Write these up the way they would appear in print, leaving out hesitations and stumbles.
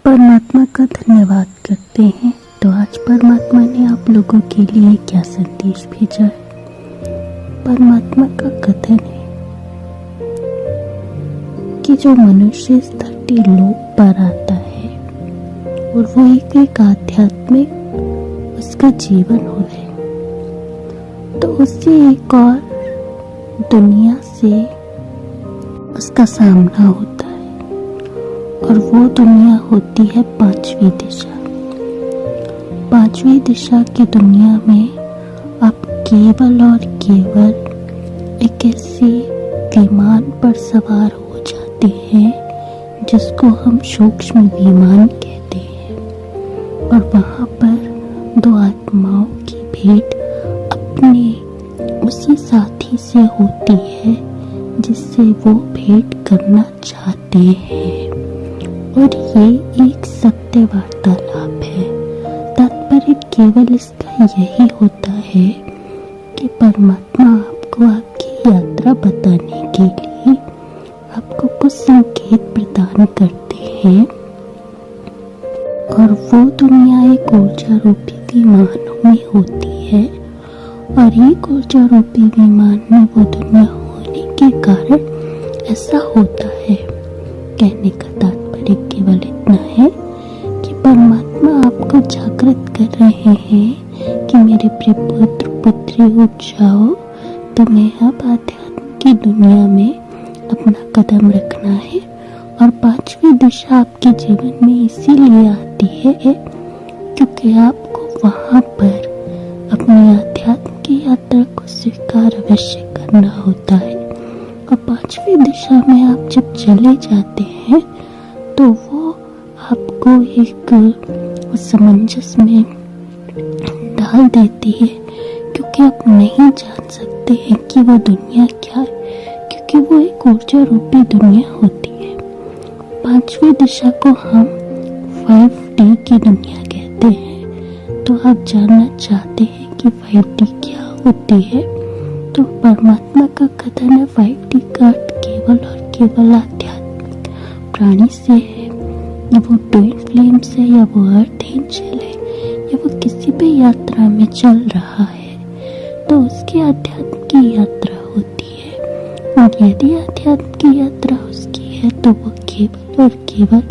परमात्मा का धन्यवाद करते हैं। तो आज परमात्मा ने आप लोगों के लिए क्या संदेश भेजा है। परमात्मा का कथन है कि जो मनुष्य इस धरती लोक पर आता है और वो एक आध्यात्मिक उसका जीवन हो है, तो उससे एक और दुनिया से उसका सामना होता है और वो दुनिया होती है पांचवी दिशा। पांचवी दिशा की दुनिया में आप केवल और केवल एक ऐसे विमान पर सवार हो जाते हैं जिसको हम सूक्ष्म विमान कहते हैं, और वहां पर दो आत्माओं की भेंट अपने उसी साथी से होती है जिससे वो भेंट करना चाहते हैं, और ये एक सत्य वार्तालाप है। तात्पर्य केवल इसका यही होता है कि परमात्मा आपको आपकी यात्रा बताने के लिए आपको कुछ संकेत प्रदान करते हैं, और वो दुनिया एक ऊर्जा रूपी विमानों में होती है, और एक ऊर्जा रूपी विमान में वो दुनिया होने के कारण ऐसा होता है। कहने का तात्पर्य केवल इतना है कि परमात्मा आपको जागृत कर रहे हैं कि मेरे प्रिय पुत्र पुत्री उठ जाओ, तुम्हें अब आध्यात्म की दुनिया में अपना कदम रखना है। और पांचवी दिशा आपके जीवन में इसीलिए आती है क्योंकि आपको वहां पर अपनी आध्यात्म की यात्रा को स्वीकार अवश्य करना होता है। और पांचवी दिशा में आप जब चले जाते हैं तो वो आपको एक समंजस में डाल देती है, क्योंकि आप नहीं जान सकते हैं कि वो दुनिया क्या है, क्योंकि वो एक ऊर्जा रूपी दुनिया होती है। पांचवी दिशा को हम 5D की दुनिया कहते हैं। तो आप जानना चाहते हैं कि 5D क्या होती है, तो परमात्मा का कथन है 5D का केवल और केवल आध्यात्मिक प्राणी से है, या वो ट्विन फ्लेम से, या वो अर्थ एंजल है, या वो किसी भी यात्रा में चल रहा है, तो उसकी आध्यात्म की यात्रा होती है। और यदि आध्यात्म की यात्रा उसकी है तो वो केवल और केवल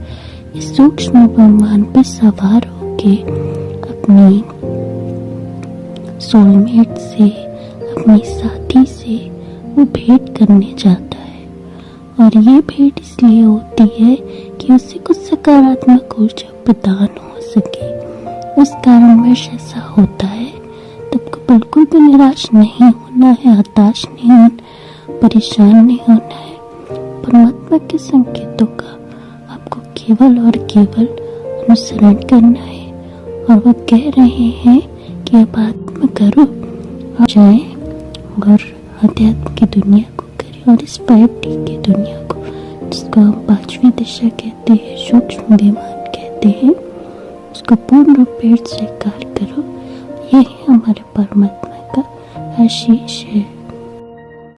इस सूक्ष्म विमान पर सवार होके अपनी सोलमेट से, अपने साथी से वो भेंट करने जाता है। और ये भेंट इसलिए होती है कि उसे कुछ सकारात्मक ऊर्जा प्रदान हो सके। उस कारणवश ऐसा होता है। तुमको बिल्कुल भी निराश नहीं होना है, हताश नहीं होना, परेशान नहीं होना है। परमात्मा के संकेतों का आपको केवल और केवल अनुसरण करना है, और वो कह रहे हैं कि अब आत्मा करो और जाए और अध्यात्म की दुनिया को करें, और इस 5D की दुनिया को, जिसको हम पांचवी दिशा कहते हैं, सूक्ष्म विमान कहते हैं, उसको पूर्ण रूप से स्वीकार करो। यही हमारे परमात्मा का आशीष है।